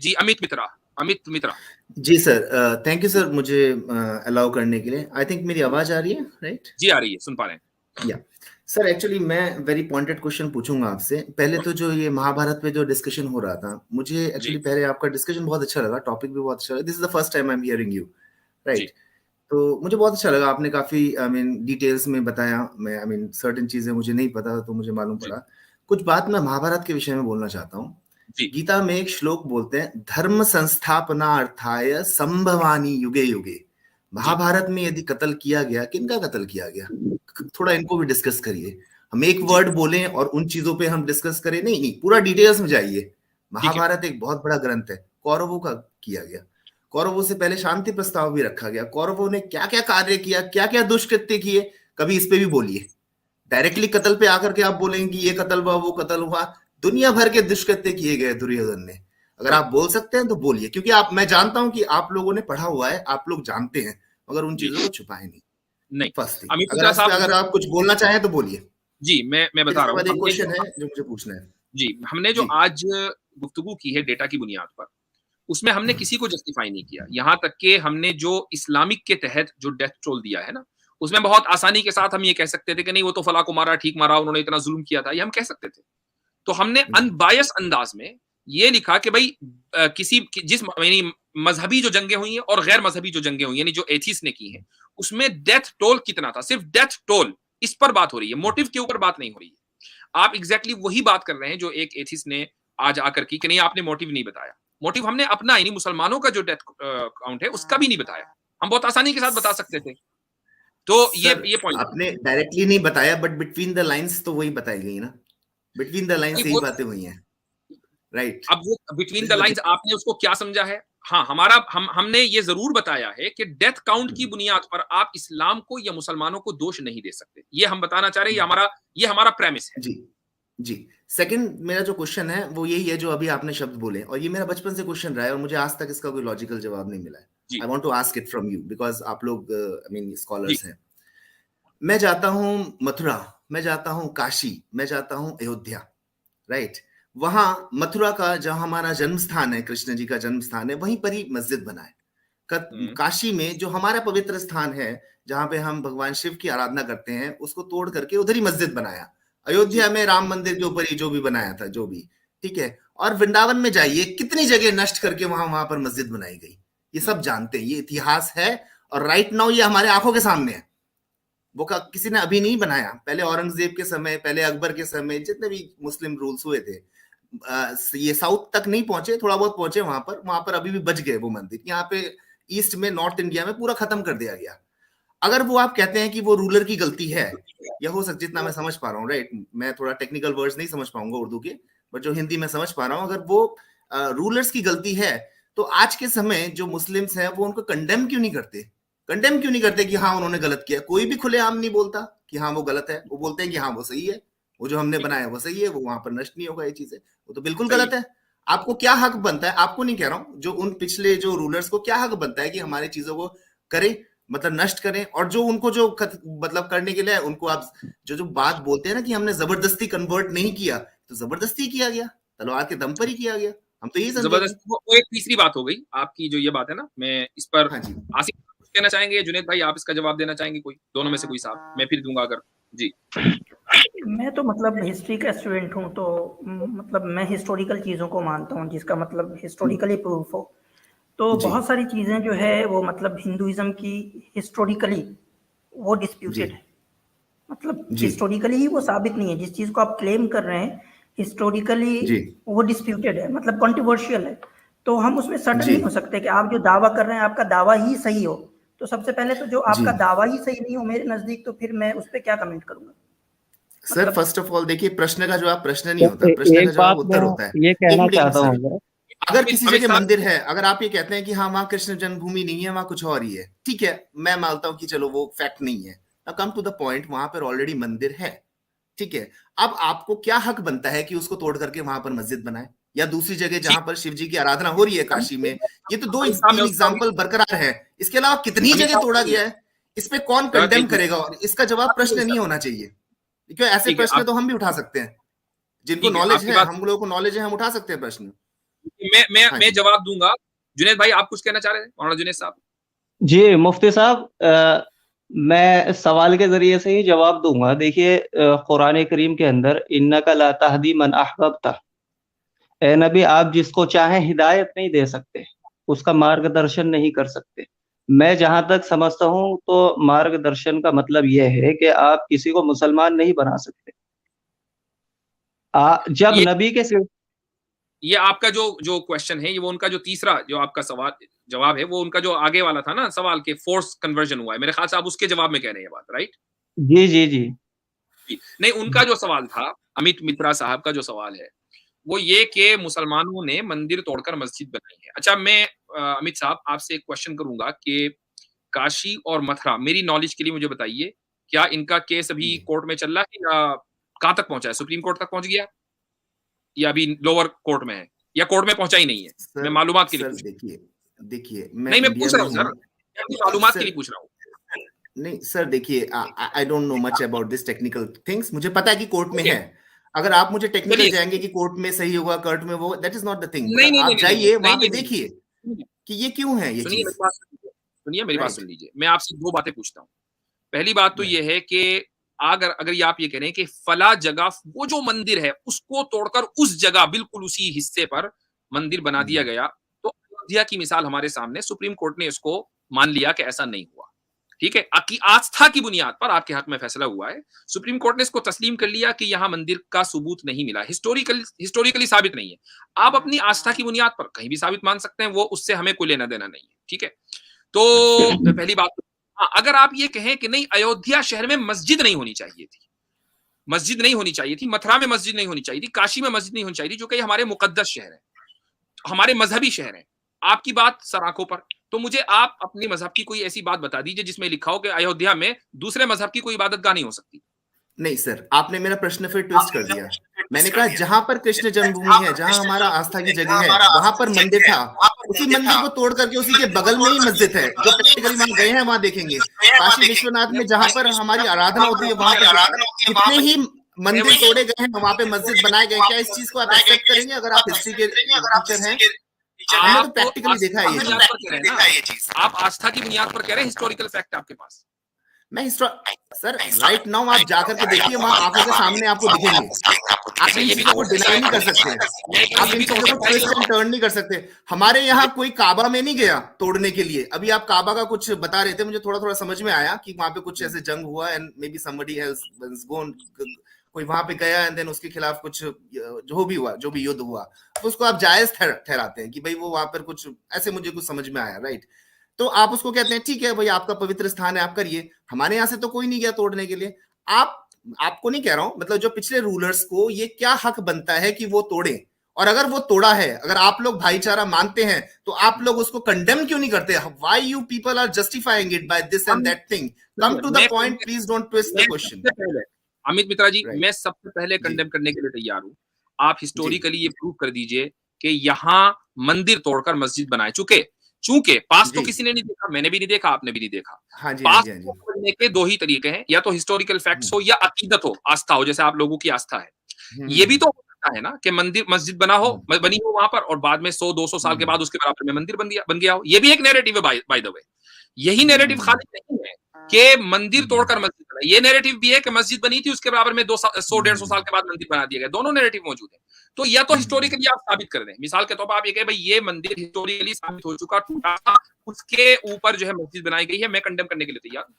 जी, अमित मित्रा। जी sir, thank you sir मुझे allow करने के लिए। आई थिंक मेरी आवाज आ रही है, राइट? जी, आ रही है, सुन पा रहे हैं। या सर, एक्चुअली मैं वेरी पॉइंटेड क्वेश्चन पूछूंगा आपसे। पहले तो जो ये महाभारत पे जो डिस्कशन हो रहा था, मुझे जी, एक्चुअली पहले आपका डिस्कशन बहुत अच्छा लगा, टॉपिक भी बहुत अच्छा लगा। This is the first time I am hearing you, जी, राइट? तो मुझे बहुत अच्छा लगा, आपने काफी आई मीन डिटेल्स में बताया। मैं आई मीन सर्टेन चीजें मुझे नहीं पता तो मुझे मालूम जी, पड़ा। कुछ बात मैं महाभारत के विषय में बोलना चाहता हूँ। जी, गीता में एक श्लोक बोलते हैं, धर्म संस्थापनार्थाय संभवानि युगे युगे। जी, महाभारत में यदि कत्ल किया गया, किनका कत्ल किया गया? थोड़ा इनको भी डिस्कस करिए। हम एक जी, वर्ड बोलें और उन चीजों पे हम डिस्कस करें, नहीं नहीं, पूरा डिटेल्स में जाइए। ठीक है। महाभारत एक बहुत बड़ा ग्रंथ है। कौरवों का किया गया, कौरवों से पहले शांति प्रस्ताव भी रखा गया। कौरवों ने क्या क्या कार्य किया, क्या क्या दुष्कृत्य किए, कभी इस पे भी बोलिए। जी, डायरेक्टली कत्ल पे आकर के आप बोलेंगे कि ये कत्ल हुआ, वो कत्ल हुआ। दुनिया भर के दुष्कृत्य किए गए दुर्योधन ने। अगर आप बोल सकते हैं तो बोलिए, क्योंकि आप, मैं जानता हूं कि आप लोगों ने पढ़ा हुआ है, आप लोग जानते हैं, मगर उन जी, चीजों को छुपाए नहीं। नहीं, फर्स्ट थिंग, अमित अगर मित्रा इस पे साहब, अगर आप कुछ बोलना चाहें तो बोलिए। जी, मैं फिर बता इसके रहा हूँ, बाद एक क्वेश्चन है जो मुझे पूछना है। हमने जो जी आज गुफ्तगू की है डेटा की बुनियाद पर, उसमें हमने किसी को जस्टिफाई नहीं किया। यहाँ तक कि हमने जो इस्लामिक के तहत जो डेथ टोल दिया है ना, उसमें बहुत आसानी के साथ हम ये कह सकते थे कि नहीं, वो तो फलाँ को मारा, ठीक मारा, उन्होंने इतना ज़ुल्म किया था, ये हम कह सकते थे। तो हमने जी अनबायस अंदाज में ये लिखा कि भाई जिस यानी मजहबी जो जंगें हुई हैं और गैर मजहबी जो जंगें हुई यानी जो एथीस ने की हैं, उसमें डेथ टोल कितना था, सिर्फ डेथ टोल, इस पर बात हो रही है, मोटिव के ऊपर बात नहीं हो रही है। आप एग्जैक्टली वही बात कर रहे हैं जो एक एथीस ने आज आकर की कि नहीं, आपने मोटिव नहीं बताया। मोटिव हमने अपना यानी मुसलमानों का जो डेथ काउंट है उसका भी नहीं बताया। हम बहुत आसानी के साथ बता सकते थे। तो सर, ये पॉइंट आपने डायरेक्टली नहीं बताया, बट बिटवीन द लाइंस तो वही बताई गई ना। बिटवीन द लाइंस यही वो, बातें हुई हैं, राइट? अब वो between this the is the lines आपने उसको क्या समझा है? हाँ, हमने ये जरूर बताया है कि डेथ काउंट की थिंग। बुनियाद पर आप इस्लाम को या मुसलमानों को दोष नहीं दे सकते। ये हम बताना चाह रहे हैं, ये हमारा प्रेमिस है। जी जी। सेकंड मेरा जो क्वेश्चन है वो यही है जो अभी आपने शब्द बोले, और ये मेरा बचपन से क्वेश्चन रहा है और मुझे आज तक इसका कोई लॉजिकल जवाब नहीं मिला है। जी, I want to ask it from you because आप लोग आई मीन जी, स्कॉलर्स हैं। मैं जाता हूँ मथुरा, मैं जाता हूँ काशी, मैं जाता हूँ अयोध्या, राइट? वहां मथुरा का जहां हमारा जन्म स्थान है, कृष्ण जी का जन्म स्थान है, वहीं पर ही मस्जिद बना है। काशी में जो हमारा पवित्र स्थान है, जहां पे हम भगवान शिव की आराधना करते हैं, उसको तोड़ करके उधर ही मस्जिद बनाया। जी, अयोध्या में राम मंदिर के ऊपर ही जो भी बनाया था, जो भी, ठीक है। और वृंदावन में जाइए, कितनी जगह नष्ट करके वहां वहां पर मस्जिद बनाई गई। ये सब जानते हैं, ये इतिहास है। और राइट नाउ ये हमारे आंखों के सामने है। वो किसी ने अभी नहीं बनाया, पहले औरंगजेब के समय, पहले अकबर के समय, जितने भी मुस्लिम रूल्स हुए थे, ये साउथ तक नहीं पहुंचे, थोड़ा बहुत पहुंचे वहां पर अभी भी बच गए वो मंदिर। यहाँ पे ईस्ट में, नॉर्थ इंडिया में पूरा खत्म कर दिया गया। अगर वो आप कहते हैं कि वो रूलर की गलती है, या हो सकता, जितना मैं समझ पा रहा हूँ, राइट, मैं थोड़ा टेक्निकल वर्ड्स नहीं समझ पाऊंगा उर्दू के, बट जो हिंदी में समझ पा रहा हूँ, अगर वो रूलर्स की गलती है, तो आज के समय जो मुस्लिम्स हैं वो उनको कंडेम क्यों नहीं करते? कंडेम क्यों नहीं करते कि हाँ उन्होंने गलत किया? कोई भी खुलेआम नहीं बोलता कि हाँ वो गलत है, वो बोलते हैं कि हाँ वो सही है, वो जो हमने ठीक है, बनाया वो सही है, वो वहां पर नष्ट नहीं होगा, ये चीज है, वो तो बिल्कुल सही गलत है। है। आपको क्या हक बनता है? आपको नहीं कह रहा हूं, जो उन पिछले जो रूलर्स को क्या हक बनता है कि हमारी चीजों को करें, मतलब नष्ट करें? और जो उनको जो मतलब करने के लिए उनको आप जो जो बात बोलते हैं ना कि हमने जबरदस्ती कन्वर्ट नहीं किया, तो जबरदस्ती किया गया, तलवार के दम पर ही किया गया। हम तो यही समझेंगे। जबरदस्ती वो एक तीसरी बात हो गई आपकी जो ये बात है ना, मैं इस पर हाँ जी। आसिफ कुछ कहना चाहेंगे, जुनेद भाई आप इसका जवाब देना चाहेंगे, कोई दोनों में से कोई साहब, मैं फिर दूंगा अगर। जी, मैं तो मतलब हिस्ट्री का स्टूडेंट हूँ, तो मतलब मैं हिस्टोरिकल चीज़ों को मानता हूँ जिसका मतलब हिस्टोरिकली प्रूफ हो। तो जी बहुत सारी चीज़ें जो है वो मतलब हिंदुइज्म की हिस्टोरिकली वो जी डिस्प्यूटेड है। मतलब जी हिस्टोरिकली ही वो साबित नहीं है, जिस चीज़ को आप क्लेम कर रहे हैं हिस्टोरिकली जी वो डिस्प्यूटेड है, मतलब कंट्रोवर्शियल है। तो हम उसमें सर्टन जी नहीं हो सकते कि आप जो दावा कर रहे हैं आपका दावा ही सही हो। तो सबसे पहले तो जो जी। आपका दावा ही सही नहीं हो मेरे नज़दीक, तो फिर मैं उस पर क्या कमेंट करूंगा? सर, मतलब फर्स्ट ऑफ ऑल देखिए, प्रश्न का जवाब प्रश्न नहीं तो होता, प्रश्न का एक जवाब बात उत्तर मैं होता है। ये एक कहना मिनट, एक मिनट चाहता हूँ सर। अगर अगर किसी अमित जगह साहब, मंदिर है, अगर आप ये कहते हैं कि हाँ वहां कृष्ण जन्मभूमि नहीं है, वहां कुछ और ही है, ठीक है, मैं मानता हूं कि चलो वो फैक्ट नहीं है। अब कम टू द पॉइंट, वहां पर ऑलरेडी मंदिर है, ठीक है। अब आपको क्या हक बनता है कि उसको तोड़ करके वहां पर मस्जिद बनाए, या दूसरी जगह जी, जहां पर शिव जी की आराधना हो रही है काशी में? ये तो दो अमित साहब मैं तीन उस पर एग्जाम्पल बरकरार है। इसके अलावा कितनी अमित जगह साहब तोड़ा सुनिए, गया है? इस पे कौन सर कंडेम एक मिनट, करेगा? और इसका जवाब आपकी प्रश्न वही नहीं सर, होना चाहिए, क्योंकि ऐसे ठीक है, प्रश्न आप तो हम भी उठा सकते हैं। जिनको ठीक है, नॉलेज आपकी है, बात, हम लोगों को नॉलेज है, हम उठा सकते हैं प्रश्न। मैं जवाब दूंगा। जुनेद भाई, आप कुछ कहना चाह रहे थे? मौलाना जुनेद साहब। जी मुफ्ती साहब, मैं सवाल के जरिए से ही जवाब दूंगा। देखिए, कुरान करीम के अंदर इन्नका ला तहदी मन अहबब्ता, ए नबी आप जिसको चाहें हिदायत नहीं दे सकते, उसका मार्गदर्शन नहीं कर सकते। मैं जहां तक समझता हूं तो मार्गदर्शन का मतलब यह है कि आप किसी को मुसलमान नहीं बना सकते। जब ये नबी के ये आपका जो क्वेश्चन है, ये वो उनका जो तीसरा जो आपका सवाल जवाब है, वो उनका जो आगे वाला था ना सवाल के फोर्स कन्वर्जन हुआ है, मेरे ख्याल से आप उसके जवाब में कह रहे हैं ये बात, राइट? जी जी जी नहीं, उनका जो सवाल था, अमित मित्रा साहब का जो सवाल है, वो ये कि मुसलमानों ने मंदिर तोड़कर मस्जिद बनाई है। अच्छा, मैं अमित साहब आपसे एक क्वेश्चन करूंगा कि काशी और मथुरा, मेरी नॉलेज के लिए मुझे बताइए, क्या इनका केस अभी कोर्ट में चल रहा है या कहां तक पहुंचा है? सुप्रीम कोर्ट तक पहुंच गया या अभी लोअर कोर्ट में है या कोर्ट में पहुंचा ही नहीं है? मैं मालूमात के लिए सर देखिए नहीं, मैं पूछ रहा हूँ सर, मालूमात के लिए पूछ रहा हूँ। नहीं सर, देखिए आई don't no much about this technical things. मुझे पता है कि कोर्ट में है। अगर आप मुझे टेक्निकल जाएंगे कि कोर्ट में सही होगा, कोर्ट में वो, that is not the thing. आप जाइए वहां पे देखिए कि ये क्यों है ये चीज। सुनिए मेरी बात सुन लीजिए। मैं आपसे दो बातें पूछता हूँ। पहली बात तो ये है कि अगर आप ये कह रहे हैं कि फला जगह वो जो मंदिर है उसको तोड़कर उस जगह बिल्कुल उसी हिस्से पर मंदिर बना दिया गया, तो अयोध्या की मिसाल हमारे सामने, सुप्रीम कोर्ट ने इसको मान लिया कि ऐसा नहीं हुआ, ठीक है? आपकी आस्था की बुनियाद पर आपके हक में फैसला हुआ है। सुप्रीम कोर्ट ने इसको तस्लीम कर लिया कि यहां मंदिर का सबूत नहीं मिला, हिस्टोरिकली साबित नहीं है। आप अपनी आस्था की बुनियाद पर कहीं भी साबित मान सकते हैं, वो उससे हमें कोई लेना देना नहीं है, ठीक है? तो पहली बात, अगर आप ये कहें कि नहीं अयोध्या शहर में मस्जिद नहीं होनी चाहिए थी, मस्जिद नहीं होनी चाहिए थी, मथुरा में मस्जिद नहीं होनी चाहिए थी, काशी में मस्जिद नहीं होनी चाहिए थी, जो कि हमारे मुकद्दस शहर है, हमारे मजहबी शहर है, आपकी बात सर आंखों पर, तो मुझे आप अपने मजहब की कोई ऐसी बात बता दीजिए जिसमें लिखा हो कि अयोध्या में दूसरे मजहब की कोई इबादतगाह नहीं हो सकती। नहीं सर, आपने मेरा प्रश्न फिर ट्विस्ट कर दिया। मैंने कहा जहां पर कृष्ण जन्मभूमि है, जहां हमारा आस्था की जगह है, वहां पर मंदिर था, उसी मंदिर को तोड़ करके उसी के बगल में ही मस्जिद है। जो प्रैक्टिकली वहां गए हैं वहां देखेंगे, काशी विश्वनाथ में जहां पर हमारी आराधना होती है, वहां पर कितने ही मंदिर तोड़े गए हैं, वहां पे मस्जिद बनाए गए। क्या इस चीज को आप एक्सेप्ट करेंगे अगर आप हिस्ट्री के टीचर हैं? हमने तो प्रैक्टिकली देखा है ये चीज। आप आस्था की बुनियाद पर कह रहे हैं, हिस्टोरिकल फैक्ट आपके पास। मैं सर राइट नाउ आप जाकर के देखिए, वहां आंखों के सामने आपको दिखेंगे। आप इन चीजों को डिनाई नहीं कर सकते, आप इन चीजों को ट्विस्ट एंड टर्न नहीं कर सकते। हमारे यहाँ कोई काबा में नहीं गया तोड़ने के लिए। अभी आप काबा का कुछ बता रहे थे, मुझे थोड़ा थोड़ा समझ में आया कि वहां पे कुछ ऐसे जंग हुआ and may be somebody has gone, कोई वहां पे गया एंड देन उसके खिलाफ कुछ जो भी हुआ, जो भी युद्ध हुआ, तो उसको आप जायज ठहराते हैं कि भाई वो वहां पर कुछ ऐसे, मुझे कुछ समझ में आया, राइट? तो आप उसको कहते हैं ठीक है भाई, आपका पवित्र स्थान है, आप करिए। हमारे यहाँ से तो कोई नहीं गया तोड़ने के लिए। आपको नहीं कह रहा हूं, मतलब जो पिछले रूलर्स को ये क्या हक बनता है कि वो तोड़े? और अगर वो तोड़ा है, अगर आप लोग भाईचारा मानते हैं, तो आप लोग उसको कंडेम क्यों नहीं करते? Why you people are justifying it by this and that thing? Come to the point, please don't twist the question. Amit Mitra ji, मैं सबसे पहले कंडेम करने के लिए तैयार हूं। आप हिस्टोरिकली ये प्रूव कर दीजिए कि यहाँ मंदिर तोड़कर मस्जिद बनाए चूंकि पास तो किसी ने नहीं देखा, मैंने भी नहीं देखा, आपने भी नहीं देखा। पास करने के दो ही तरीके हैं, या तो हिस्टोरिकल फैक्ट्स हो या अकीदत हो, आस्था हो, जैसे आप लोगों की आस्था है। ये भी तो हो सकता है ना कि मस्जिद बनी हो वहां पर और बाद में 100-200 साल के बाद उसके बराबर में मंदिर बन गया हो। ये भी एक नैरेटिव है बाय द वे। यही नैरेटिव खाली नहीं है कि मंदिर तोड़कर मस्जिद बना, ये नैरेटिव भी है कि मस्जिद बनी थी, उसके बराबर में 100-150 साल के बाद मंदिर बना दिया गया। दोनों नैरेटिव मौजूद है। तो या तो हिस्टोरिकली आप साबित कर दें, मिसाल के तौर पर आप ये कहें भाई ये मंदिर हिस्टोरिकली साबित हो चुका, टूटा था, उसके ऊपर जो है मस्जिद बनाई गई है, मैं कंडेम करने के लिए तैयार हूं।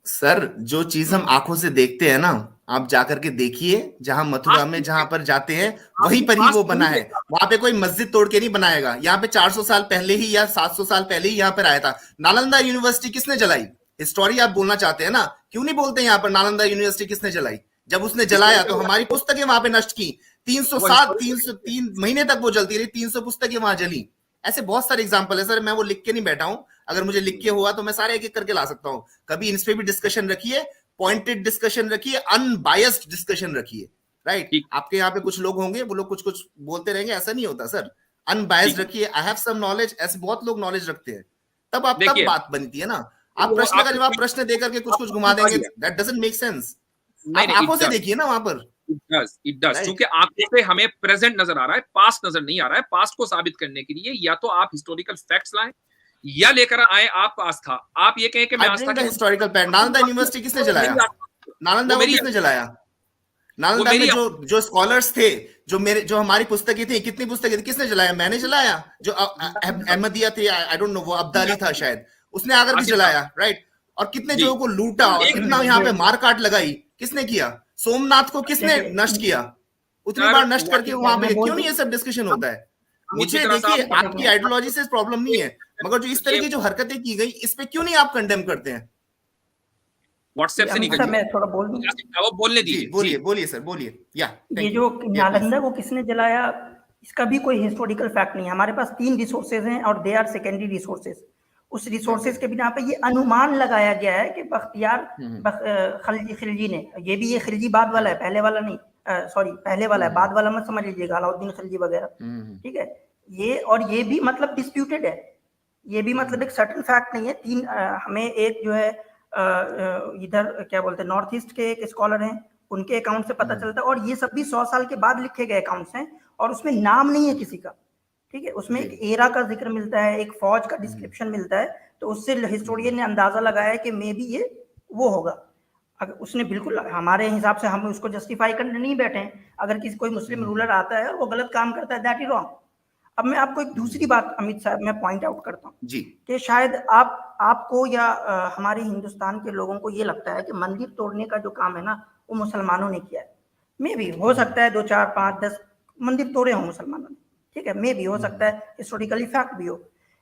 सर जो चीज हम आंखों से देखते हैं ना, आप जाकर के देखिए, जहां मथुरा में जहां पर जाते हैं वहीं पर ही वो बना है। वहां पे कोई मस्जिद तोड़ के नहीं बनाएगा। यहाँ पे 400 साल पहले ही या 700 साल पहले ही यहाँ पर आया था। नालंदा यूनिवर्सिटी किसने जलाई? हिस्टोरी आप बोलना चाहते हैं ना, क्यों नहीं बोलते यहाँ पर नालंदा यूनिवर्सिटी किसने जलाई? जब उसने जलाया तो हमारी पुस्तकें वहां पे नष्ट की। 303 महीने तक वो जलती रही, 300 पुस्तकें वहां जली। ऐसे बहुत सारे एग्जाम्पल है सर, मैं वो लिख के नहीं बैठा हूं। अगर मुझे लिख के हुआ तो मैं सारे एक एक करके ला सकता हूं। कभी इन पे भी डिस्कशन रखिए, पॉइंटेड डिस्कशन रखिए, अनबायस्ड डिस्कशन रखिए, राइट? आपके यहाँ पे कुछ लोग होंगे, वो लोग कुछ कुछ बोलते रहेंगे, ऐसा नहीं होता सर। अनबायस्ड रखिए। आई हैव सम नॉलेज, ऐसे बहुत लोग नॉलेज रखते हैं, तब बात बनती है ना। आप प्रश्न का जवाब प्रश्न देकर के कुछ घुमा देंगे, दैट डजंट मेक सेंस। आप आंखों से देखिए ना वहां पर। It does Right. क्योंकि आंखों पे हमें प्रेजेंट नजर आ रहा है, पास्ट नजर नहीं आ रहा है। पास्ट को साबित करने के लिए या तो आप हिस्टोरिकल फैक्ट्स लाएं या लेकर आए आप आस्था। आप ये कहें कि मैं I आस्था bring the की historical fact. नालंदा यूनिवर्सिटी किसने जलाया? नालंदा को किसने जलाया? नालंदा में जो स्कॉलर्स थे, जो हमारी पुस्तकें थी, कितनी पुस्तकें थी, किसने जलाया? मैंने जलाया। जो अहमदिया थे, आई डोंट नो, वो अब्दाली था शायद, उसने आकर के जलाया, राइट? और कितने लोगों को लूटा और कितना यहाँ पे मार काट लगाई, किसने किया? सोमनाथ को किसने नष्ट किया? उतनी बार नष्ट करके वहां पे क्यों नहीं ये सब डिस्कशन होता है? मुझे देखिए, आपकी आइडियोलॉजी से प्रॉब्लम नहीं है, मगर जो इस तरह की जो हरकतें की गई, इस पे क्यों नहीं आप कंडेम करते हैं? व्हाट्सएप से निकल, मैं थोड़ा बोल दूं, वो बोलने दीजिए। बोलिए सर, बोलिए। ये जो नालंदा को किसने जलाया, इसका भी कोई हिस्टोरिकल फैक्ट नहीं है। हमारे पास 3 रिसोर्सेज हैं और दे आर सेकेंडरी रिसोर्सेज। उस रिसोर्सेज के बिना पे ये अनुमान लगाया गया है कि बख्तियार खिलजी ने, ये भी ये खिलजी बाद वाला है, पहले वाला नहीं, सॉरी पहले वाला है, बाद वाला मत समझ लीजिएगा, अलाउद्दीन खिलजी वगैरह, ठीक है। ये और ये भी मतलब डिस्प्यूटेड है, ये भी मतलब एक सर्टेन फैक्ट नहीं है। 3 हमें एक जो है इधर क्या बोलते हैं, नॉर्थ ईस्ट के एक स्कॉलर हैं, उनके अकाउंट से पता चलता है, और ये सब भी 100 साल के बाद लिखे गए अकाउंट्स हैं, और उसमें नाम नहीं है किसी का, ठीक है। उसमें एक एरा का जिक्र मिलता है, एक फौज का डिस्क्रिप्शन मिलता है, तो उससे हिस्टोरियन ने अंदाजा लगाया है कि मे बी ये वो होगा। अगर उसने बिल्कुल हमारे हिसाब से हम उसको जस्टिफाई करने नहीं बैठे हैं। अगर किसी कोई मुस्लिम रूलर आता है और वो गलत काम करता है, दैट इज रॉन्ग। अब मैं आपको एक दूसरी बात अमित साहब मैं पॉइंट आउट करता हूँ जी, कि शायद आपको या हमारे हिंदुस्तान के लोगों को ये लगता है कि मंदिर तोड़ने का जो काम है ना, वो मुसलमानों ने किया है। मे भी हो सकता है 2, 4, 5, 10 मंदिर तोड़े हों मुसलमानों ने, ठीक है, मे भी हो सकता है, हिस्टोरिकली फैक्ट भी हो,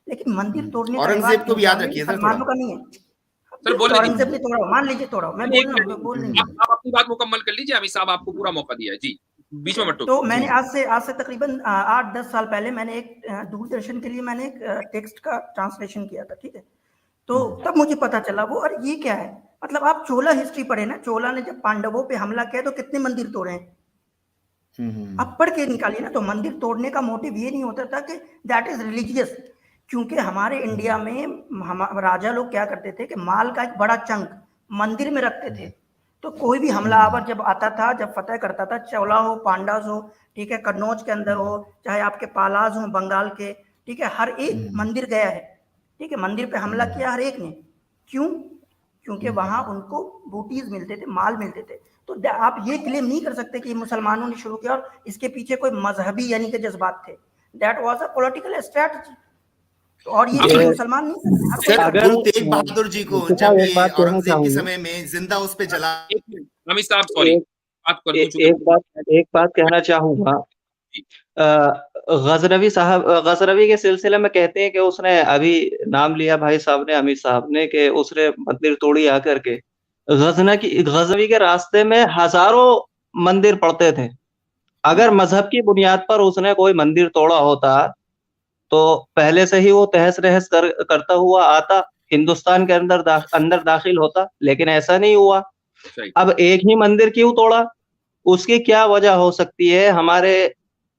लेकिन मंदिर तोड़ने का औरंगजेब को भी याद रखिए सर, मुसलमानों का नहीं है। औरंगजेब ने तोड़ा, मान लीजिए तोड़ा, मैं बोल रही हूँ, आप अपनी बात मुकम्मल कर लीजिए। अमित साहब आपको पूरा मौका दिया है जी, बीच में मत टोकिए। तो मैंने आज से तकरीबन 8-10 साल पहले मैंने एक दूरदर्शन के लिए मैंने एक टेक्स्ट का ट्रांसलेशन किया था, ठीक है। तो तब मुझे पता चला वो, अरे ये क्या है, मतलब आप चोला हिस्ट्री पढ़े ना, चोला ने जब पांडवों पे हमला किया तो कितने मंदिर तोड़े हैं, आप पढ़ के निकालिए ना। तो मंदिर तोड़ने का मोटिव ये नहीं होता था कि दैट इज रिलीजियस, क्योंकि हमारे इंडिया में हम राजा लोग क्या करते थे कि माल का एक बड़ा चंक मंदिर में रखते थे। तो कोई भी हमलावर जब आता था, जब फतेह करता था, चौला हो, पांडास हो, ठीक है, कन्नौज के अंदर हो, चाहे आपके पालाज हो बंगाल के, ठीक है, हर एक मंदिर गया है, ठीक है, मंदिर पे हमला किया हर एक ने। क्यों? क्योंकि वहां उनको बूटीज मिलते थे, माल मिलते थे। तो आप ये क्लेम नहीं कर सकते कि मुसलमानों ने शुरू किया और इसके पीछे कोई मजहबी यानी कि जज्बात थे। That was a political strategy. और ये चीज मुसलमान नहीं करते। सर, गुरु तेग बहादुर जी को जब ये औरंगजेब के समय में जिंदा उस पे जला, अमित साहब सॉरी, एक बात कहना चाहूंगा। गजनवी के सिलसिले में कहते हैं कि उसने, अभी नाम लिया भाई साहब ने, अमित साहब ने, कि उसने मंदिर तोड़ी आकर के। गजनवी के रास्ते में हजारों मंदिर पड़ते थे। अगर मजहब की बुनियाद पर उसने कोई मंदिर तोड़ा होता तो पहले से ही वो तहस नहस करता हुआ आता, हिंदुस्तान के अंदर दाखिल होता, लेकिन ऐसा नहीं हुआ। अब एक ही मंदिर क्यों तोड़ा? उसकी क्या वजह हो सकती है? हमारे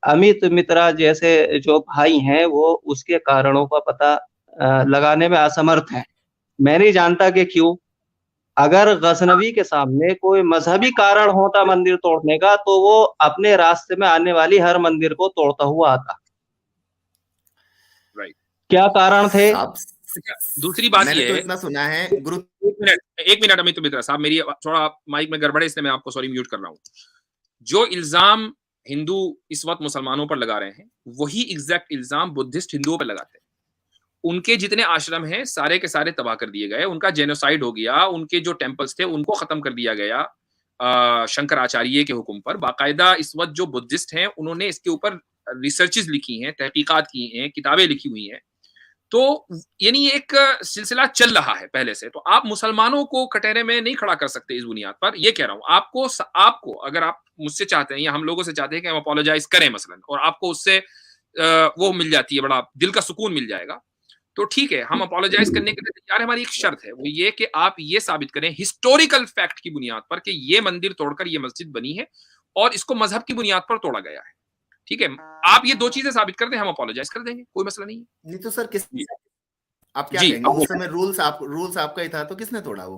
अमित मित्रा जैसे जो भाई हैं वो उसके कारणों का पता लगाने में असमर्थ हैं। मैं नहीं जानता कि क्यों। अगर गजनवी के सामने कोई मजहबी कारण होता मंदिर तोड़ने का, तो वो अपने रास्ते में आने वाली हर मंदिर को तोड़ता हुआ आता। क्या कारण थे? दूसरी बात ये है, इतना सुना है गुरु। एक मिनट अमित मित्रा साहब, मेरी थोड़ा माइक में गड़बड़ है, इसलिए मैं आपको सॉरी म्यूट कर रहा हूँ। जो इल्जाम हिंदू इस वक्त मुसलमानों पर लगा रहे हैं, वही एग्जैक्ट इल्जाम बुद्धिस्ट हिंदुओं पर लगाते हैं। उनके जितने आश्रम हैं सारे के सारे तबाह कर दिए गए, उनका जेनोसाइड हो गया, उनके जो टेम्पल्स थे उनको खत्म कर दिया गया शंकराचार्य के हुक्म पर। बाकायदा इस वक्त जो बुद्धिस्ट हैं उन्होंने इसके ऊपर रिसर्चेस लिखी हैं, तहकीकात की हैं, किताबें लिखी हुई हैं। तो यानी एक सिलसिला चल रहा है पहले से। तो आप मुसलमानों को कटहरे में नहीं खड़ा कर सकते इस बुनियाद पर। ये कह रहा हूं आपको अगर आप मुझसे चाहते हैं या हम लोगों से चाहते हैं कि हम अपोलोजाइज करें मसलन, और आपको उससे वो मिल जाती है, बड़ा दिल का सुकून मिल जाएगा, तो ठीक है, हम अपोलोजाइज करने के लिए तैयार है। हमारी एक शर्त है, वो ये कि आप ये साबित करें हिस्टोरिकल फैक्ट की बुनियाद पर कि ये मंदिर तोड़कर ये मस्जिद बनी है और इसको मजहब की बुनियाद पर तोड़ा गया है। ठीक है, आप ये 2 चीजें साबित कर दें, हम अपोलोजाइज कर देंगे, कोई मसला नहीं है। नहीं तो सर आप क्या कहेंगे? उस समय रूल्स आपका ही था, तो किसने तोड़ा वो?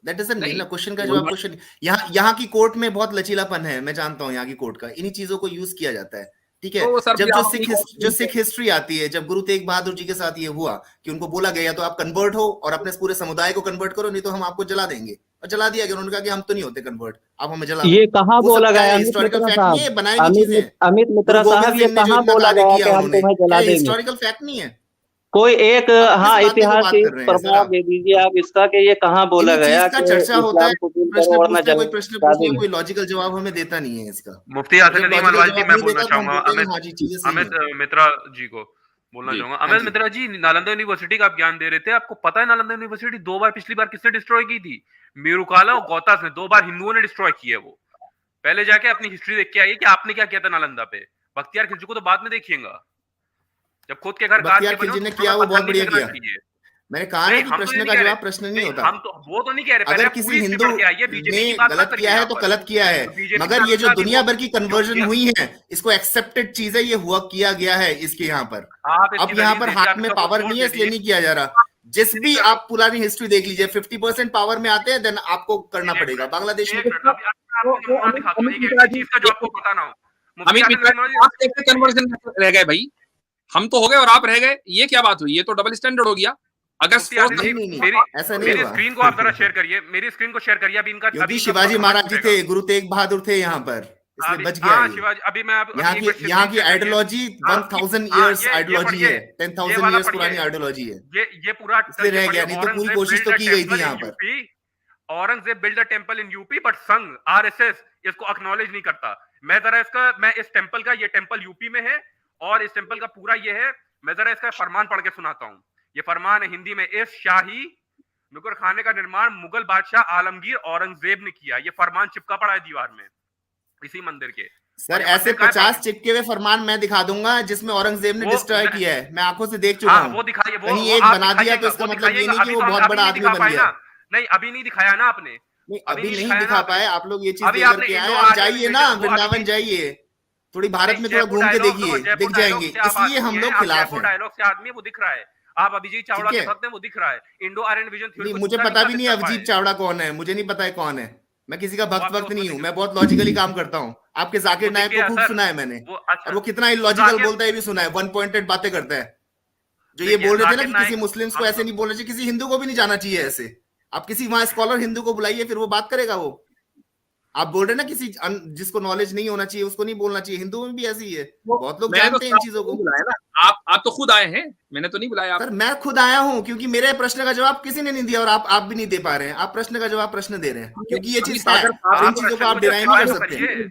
दैट डजंट मीन नहीं ना, क्वेश्चन का वो जवाब बात- क्वेश्चन। यहाँ की कोर्ट में बहुत लचीलापन है, मैं जानता हूँ यहाँ की कोर्ट का, इन्हीं चीजों को यूज किया जाता है। ठीक है, तो सर जब फिर जो आप अपनी कोर्ट जो सिख हिस्ट्री आती है, जब गुरु तेग बहादुर जी के साथ ये हुआ कि उनको बोला गया तो आप कन्वर्ट हो और अपने पूरे समुदाय को कन्वर्ट करो, नहीं तो हम आपको जला देंगे, और जला दिया गया। उन्होंने कहा कि हम तो नहीं होते कन्वर्ट, आप हमें जला दो। ये कहाँ वो सब बोला क्या गया है? अमित हिस्टोरिकल मित्रा फैक्ट नहीं है, साहब? बनाई हुई चीजें हैं। अमित गुरु मित्रा साहब, गोबिंद ये सिंह ने जो कहाँ इतना बोला कार्य गया किया कि हम उन्होंने, तुम्हें क्या जला देंगे? हिस्टोरिकल फैक्ट नहीं है? कोई एक आप हाँ किस बात पे तो बात ऐतिहासिक कर रहे हैं प्रमाण जरा? दे दीजिए आप इसका कि ये कहाँ बोला इन्हीं गया चीज का कि चर्चा होता है, इस्लाम कबूल प्रश्न करो और न पूछते हैं, कोई जला प्रश्न पूछते हैं, देंगे। कोई लॉजिकल जवाब हमें देता नहीं है इसका। मुफ्ती और हसन जब नदीम लॉजिकल अलवाल जी, जवाब मैं नहीं बोलना देगा तो हम चाहूंगा बोलते हैं अमित कि हाँ जी चीजें सही अमित हैं। मित्रा जी को बोलना जी, चाहूंगा। हाँ अमित जी। मित्रा जी, नालंदा यूनिवर्सिटी का आप ज्ञान दे रहे थे, आपको पता है नालंदा यूनिवर्सिटी 2 बार पिछली बार किसने डिस्ट्रॉय की थी? मीरुकाला और गौतास ने 2 बार हिंदुओं ने डिस्ट्रॉय की है। वो पहले जाके अपनी हिस्ट्री देख के आइए कि आपने क्या किया था नालंदा पे। बख्तियार खिलजी को तो बाद में देखिएगा, जब खुद के घर गाज बख्तियार के बने हो खिलजी तो ने घुटनों किया, में वो पत्थर बहुत नहीं बढ़िया फेंकना किया। चाहिए। मैंने कहा ना नहीं, कि हम तो ये प्रश्न नहीं का कह जवाब रहे, प्रश्न नहीं नहीं होता। हम तो वो तो नहीं कह रहे। पहले अगर आप किसी पूरी हिस्ट्री हिंदू पढ़ के आइए, बीजेपी की ने बात मत गलत करिए किया है यहाँ तो पर। गलत किया है, तो बीजेपी मगर ये जो नालंदा दुनिया भी भर की कन्वर्जन जो- हुई है, इसको एक्सेप्टेड चीज है, ये हुआ किया गया है इसके यहाँ पर। आप इसकी अब यहाँ दलील पर दीजिए, हाथ आप में इसका पावर सोर्स नहीं है, दे इसलिए दीजिए। नहीं किया जा रहा। जिस नहीं भी कर आप पुरानी हिस्ट्री देख लीजिए, 50% पावर में आते हैं, देन आपको करना एक पड़ेगा। मिनट, बांग्लादेश में एक मिनट, अभी मैं आपको नमूना अमित दिखाता हूँ अमित एक मित्रा ऐसी जी चीज का जो आपको पता ना हो। मुफ्ती अमित हासिल मित्रा नदीम जी, आप कैसे कन्वर्जन रह गए भाई? हम तो हो गए और आप रह गए, ये क्या बात हुई? ये तो डबल स्टैंडर्ड हो गया। अगर मुफ्ती हासिल नहीं जी, नहीं नहीं, मेरी ऐसा नहीं मेरी हुआ। स्क्रीन को आप जरा शेयर करिए, मेरी स्क्रीन को शेयर करिए। अभी इनका क्योंकि शिवाजी महाराज जी थे, गुरु तेग बहादुर थे यहाँ पर, इसलिए बच गया ये। शिवाजी, अभी मैं आप यहाँ अभी की एक मिनट यहाँ की शेयर करिए। आइडियोलॉजी हाँ, 1000 हाँ, इयर्स ये आइडियोलॉजी पढ़िए, है, ये 10,000 वाला इयर्स पढ़िए, पुरानी आइडियोलॉजी है, ये पूरा इसलिए रह ये गया। पढ़िए। नहीं तो पूरी कोशिश तो की गई थी यहाँ पर। Aurangzeb build a temple in UP but संघ आरएसएस इसको एक्नॉलेज नहीं करता। मैं इस टेंपल का, ये टेंपल यूपी में है और इस टेंपल का पूरा ये है। मैं जरा इसका फरमान पढ़ के सुनाता हूँ। ये फरमान है हिंदी में। इस शाही नुकर खाने का निर्माण मुगल बादशाह आलमगीर औरंगजेब ने किया। ये फरमान चिपका पड़ा है दीवार में इसी मंदिर के। सर ऐसे 50 चिपके हुए फरमान मैं दिखा दूंगा जिसमें औरंगजेब ने डिस्ट्रॉय किया है, मैं आंखों से देख चुका हूँ। वो दिखाइए, कहीं एक बना दिया तो इसका मतलब ये नहीं कि वो बहुत बड़ा आदमी बन गया। नहीं, अभी नहीं दिखाया ना आपने। नहीं, अभी नहीं दिखा पाए आप लोग। ये चीज अभी लेकर आपने के आए, इंडो आप आर्यन जाइए ना invasion, वो वृंदावन अभी जाइए, थोड़ी भारत में थोड़ा जयपुर घूम के डायलॉग, देखिए, जयपुर दिख जाएंगे। डायलॉग से आप इसलिए हम आदमी लोग हैं, आप खिलाफ जयपुर हैं। डायलॉग से आदमी है, वो दिख रहा है। आप अभिजीत चावड़ा ठीक के है, वक्त में वो दिख रहा है। इंडो आर्यन विजन थ्योरी नहीं को मुझे जितना पता भी साबित नहीं कर अभिजीत पाए। चावड़ा कौन है, मुझे नहीं पता है कौन है। मैं किसी का भक्त आपने वक्त उसको नहीं हूँ, दिख- मैं बहुत लॉजिकली काम करता हूँ। आपके जाकिर वो नायक दिख को गया खूब सर, सुना है मैंने, वो अच्छा और वो कितना इलॉजिकल जाकिर- बोलता है भी सुना है। 1 पॉइंटेड बातें करता है। जो ये देखिए, बोल रहे थे ना जाकिर कि किसी नायक- मुस्लिम्स को ऐसे नहीं बोलना चाहिए, किसी हिंदू को भी नहीं जाना चाहिए ऐसे। आप किसी वहां स्कॉलर हिंदू को बुलाइए, फिर वो बात करेगा। वो आप बोल रहे ना किसी जिसको नॉलेज नहीं होना चाहिए उसको नहीं बोलना चाहिए। हिंदू में भी ऐसी ही है, बहुत लोग मैंने तो जानते हैं इन चीजों को। बुलाया ना, आप तो खुद आए हैं, मैंने तो नहीं बुलाया आप। सर मैं खुद आया हूं क्योंकि मेरे प्रश्न का जवाब किसी ने नहीं दिया, और आप भी नहीं दे पा रहे हैं। आप प्रश्न का जवाब प्रश्न दे रहे हैं क्योंकि ये चीज है, इन चीजों को आप डिनाई नहीं कर सकते।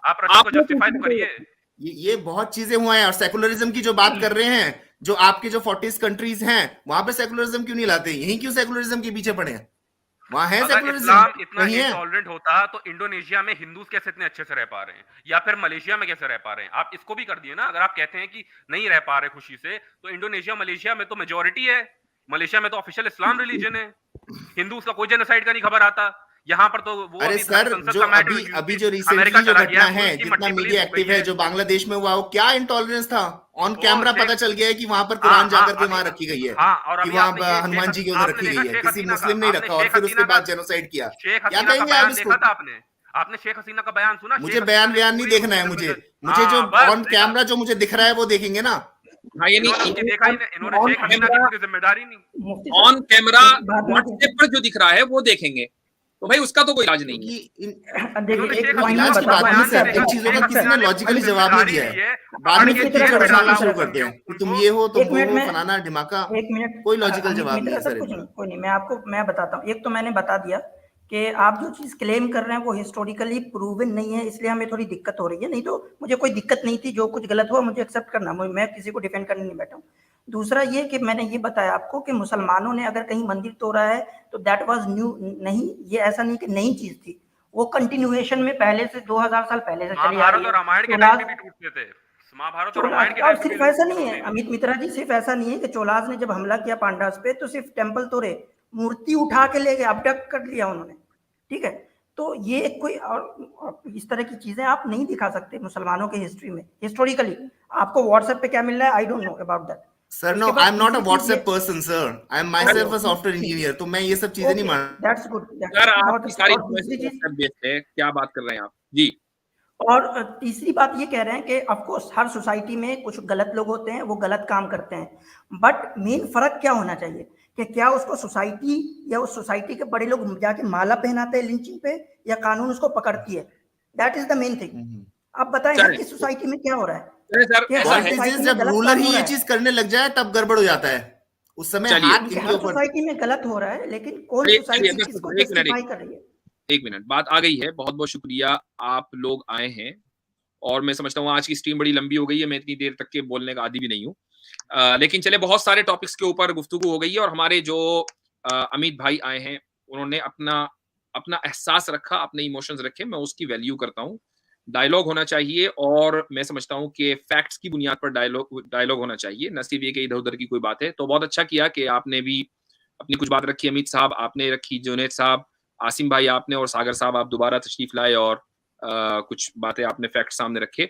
आप प्रश्न को जस्टिफाई तो करिए। ये बहुत चीजें हुआ है। और सेकुलरिज्म की जो बात कर रहे हैं, जो आपके जो 40 कंट्रीज हैं, वहां पे सेकुलरिज्म क्यों नहीं लाते? यहीं क्यों सेकुलरिज्म के पीछे पड़े हैं? वहां है अगर सेकुलरिज्म, इस्लाम इतना कहीं है? इंटॉलरेंट होता तो इंडोनेशिया में हिंदूज कैसे इतने अच्छे से रह पा रहे हैं, या फिर मलेशिया में कैसे रह पा रहे हैं? आप इसको भी कर दिए ना। अगर आप कहते हैं कि नहीं रह पा रहे खुशी से, तो इंडोनेशिया मलेशिया में तो मेजोरिटी है। मलेशिया में तो ऑफिशियल इस्लाम रिलीजन है। हिंदूज का कोई जेनोसाइड का नहीं खबर आता। यहाँ पर तो वो अरे सर, जो अभी जो रिसेंटली जो घटना है, जितना मीडिया एक्टिव है, जो बांग्लादेश में हुआ, वो क्या इंटॉलरेंस था? ऑन कैमरा पता चल गया है कि वहां पर कुरान जाकर के वहां रखी गई है, कि वहां हनुमान जी की उधर रखी गई है, किसी मुस्लिम नहीं रखा, और फिर उसके बाद जेनोसाइड किया। क्या कहेंगे आप इसको? आपने शेख हसीना का बयान सुना? मुझे बयान नहीं देखना है। मुझे जो ऑन कैमरा जो मुझे दिख रहा है वो देखेंगे ना। हाँ, ये नहीं इन्होंने शेख हसीना की पूरी जिम्मेदारी नहीं। ऑन कैमरा व्हाट्सएप पर जो दिख रहा है वो देखेंगे, तो भाई उसका तो कोई इलाज नहीं है। इलाज की बात नहीं सर, इन चीजों का किसी ने लॉजिकली जवाब नहीं दिया है। बाद में कीचड़ उछालना शुरू करते हैं कि तुम ये हो, तुम वो हो, फलाना ढिमाका। एक मिनट, कोई लॉजिकल जवाब नहीं है सर। कुछ नहीं, कोई नहीं। मैं बताता हूँ। एक तो मैंने बता दिया कि आप जो चीज क्लेम कर रहे हैं वो हिस्टोरिकली प्रूवन नहीं है, इसलिए हमें थोड़ी दिक्कत हो रही है। नहीं तो मुझे कोई दिक्कत नहीं थी, जो कुछ गलत हुआ मुझे एक्सेप्ट करना, मैं किसी को डिफेंड करने नहीं बैठा हूँ। दूसरा ये कि मैंने ये बताया आपको कि मुसलमानों ने अगर कहीं मंदिर तोड़ा है तो दैट वाज न्यू नहीं, ये ऐसा नहीं कि नई चीज थी, वो कंटिन्यूएशन में पहले से 2000 साल पहले से चली आ रही है। रामायण के टाइम पे भी टूटते थे। महाभारत और रामायण के टाइम पे। सिर्फ ऐसा नहीं है अमित मित्रा जी, सिर्फ ऐसा नहीं है कि चोलाज ने जब हमला किया पांडास पे तो सिर्फ टेंपल तोड़े, मूर्ति उठा के ले गए, अबडक्ट कर लिया उन्होंने। ठीक है, तो ये कोई और इस तरह की चीजें आप नहीं दिखा सकते मुसलमानों के हिस्ट्री में। हिस्टोरिकली आपको व्हाट्सएप पे क्या मिल रहा है, I don't know about that. Sir no, I am not a WhatsApp person sir, I am myself a software engineer, तो मैं ये सब चीजें नहीं मान। That's good. सर आपकी सारी WhatsApp बेस्ड है, क्या बात कर रहे हैं आप जी। और तीसरी बात ये कह रहे हैं कि ऑफ कोर्स हर सोसाइटी में कुछ गलत लोग होते हैं, वो गलत काम करते हैं, बट मेन फर्क क्या होना चाहिए कि क्या उसको सोसाइटी या उस सोसाइटी के बड़े लोग जाके माला पहनाते हैं लिंचिंग पे, या कानून उसको पकड़ती है? That is the main thing. आप बताएं हर किस सोसाइटी में क्या हो रहा है? सर ऐसा है, जब रूलर ही ये चीज करने लग जाए तब गड़बड़ हो जाता है, उस समय हाथ हर सोसाइटी में गलत हो रहा है, लेकिन कौन सोसाइटी किसको जस्टिफाई कर रही है? एक मिनट, बात आ गई है, बहुत बहुत शुक्रिया आप लोग आए हैं, और मैं समझता हूँ आज की स्ट्रीम बड़ी लंबी हो गई है, मैं इतनी देर तक के बोलने का आदी भी नहीं हूँ, लेकिन चले बहुत सारे टॉपिक्स के ऊपर गुफ्तगू हो गई है, और हमारे जो अमित भाई आए हैं उन्होंने अपना एहसास रखा, अपने इमोशंस रखे, मैं उसकी वैल्यू करता हूँ। डायलॉग होना चाहिए, और मैं समझता हूँ कि फैक्ट्स की बुनियाद पर डायलॉग होना चाहिए, न सिर्फ ये कि इधर उधर की कोई बात है। तो बहुत अच्छा किया कि आपने भी अपनी कुछ बात रखी, अमित साहब आपने रखी, जुनैद साहब, आसिम भाई आपने, और सागर साहब आप दोबारा तशरीफ लाए और कुछ बातें आपने फैक्ट सामने रखे।